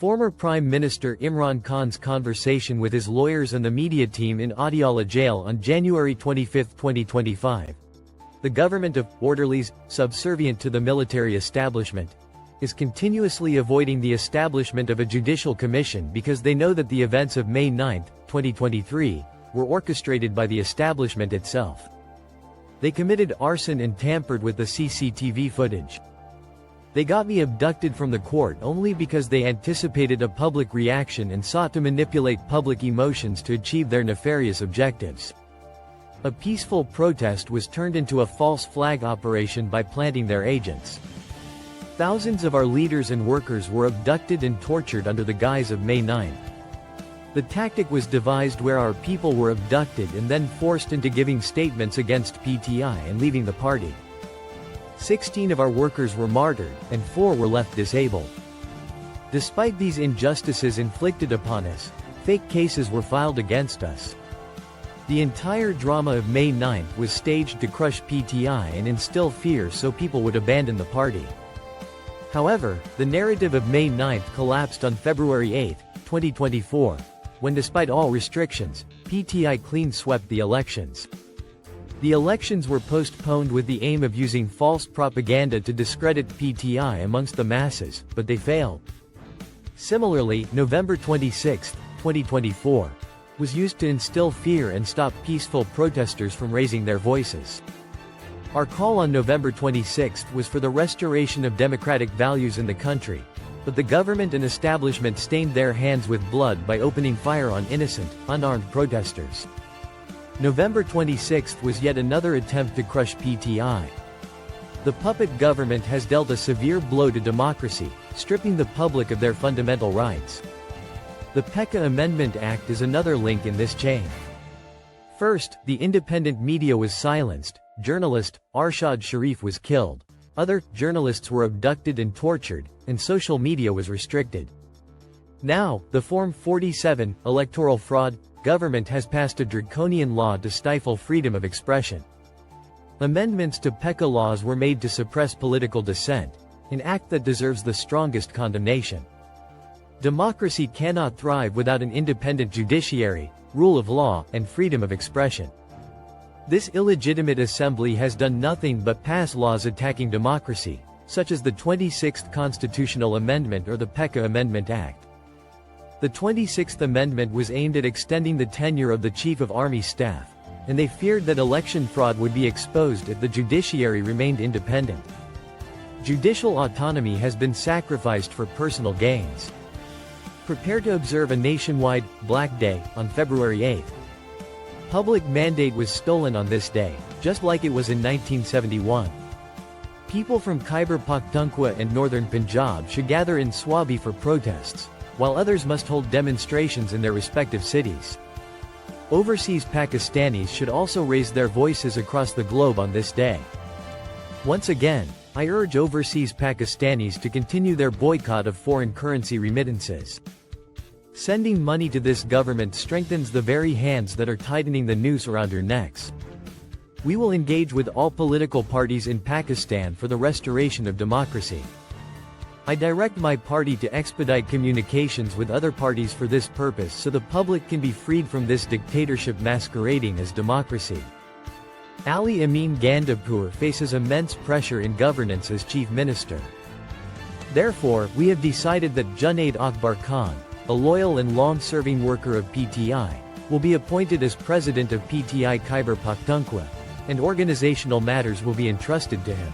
Former Prime Minister Imran Khan's conversation with his lawyers and the media team in Adiala jail on January 25, 2025. The government of orderlies, subservient to the military establishment, is continuously avoiding the establishment of a judicial commission because they know that the events of May 9, 2023, were orchestrated by the establishment itself. They committed arson and tampered with the CCTV footage. They got me abducted from the court only because they anticipated a public reaction and sought to manipulate public emotions to achieve their nefarious objectives. A peaceful protest was turned into a false flag operation by planting their agents. Thousands of our leaders and workers were abducted and tortured under the guise of May 9. The tactic was devised where our people were abducted and then forced into giving statements against PTI and leaving the party. 16 of our workers were martyred, and 4 were left disabled. Despite these injustices inflicted upon us, fake cases were filed against us. The entire drama of May 9 was staged to crush PTI and instill fear so people would abandon the party. However, the narrative of May 9 collapsed on February 8, 2024, when despite all restrictions, PTI clean-swept the elections. The elections were postponed with the aim of using false propaganda to discredit PTI amongst the masses, but they failed. Similarly, November 26, 2024, was used to instill fear and stop peaceful protesters from raising their voices. Our call on November 26 was for the restoration of democratic values in the country, but the government and establishment stained their hands with blood by opening fire on innocent, unarmed protesters. November 26 was yet another attempt to crush PTI. The puppet government has dealt a severe blow to democracy, stripping the public of their fundamental rights. The PECA Amendment Act is another link in this chain. First, the independent media was silenced, journalist Arshad Sharif was killed, other journalists were abducted and tortured, and social media was restricted. Now, the Form 47, electoral fraud, government has passed a draconian law to stifle freedom of expression. Amendments to PECA laws were made to suppress political dissent, an act that deserves the strongest condemnation. Democracy cannot thrive without an independent judiciary, rule of law, and freedom of expression. This illegitimate assembly has done nothing but pass laws attacking democracy, such as the 26th Constitutional Amendment or the PECA Amendment Act. The 26th Amendment was aimed at extending the tenure of the Chief of Army Staff, and they feared that election fraud would be exposed if the judiciary remained independent. Judicial autonomy has been sacrificed for personal gains. Prepare to observe a nationwide Black Day on February 8. Public mandate was stolen on this day, just like it was in 1971. People from Khyber Pakhtunkhwa and northern Punjab should gather in Swabi for protests, while others must hold demonstrations in their respective cities. Overseas Pakistanis should also raise their voices across the globe on this day. Once again, I urge overseas Pakistanis to continue their boycott of foreign currency remittances. Sending money to this government strengthens the very hands that are tightening the noose around your necks. We will engage with all political parties in Pakistan for the restoration of democracy. I direct my party to expedite communications with other parties for this purpose so the public can be freed from this dictatorship masquerading as democracy. Ali Amin Gandapur faces immense pressure in governance as Chief Minister. Therefore, we have decided that Junaid Akbar Khan, a loyal and long-serving worker of PTI, will be appointed as President of PTI Khyber Pakhtunkhwa, and organizational matters will be entrusted to him.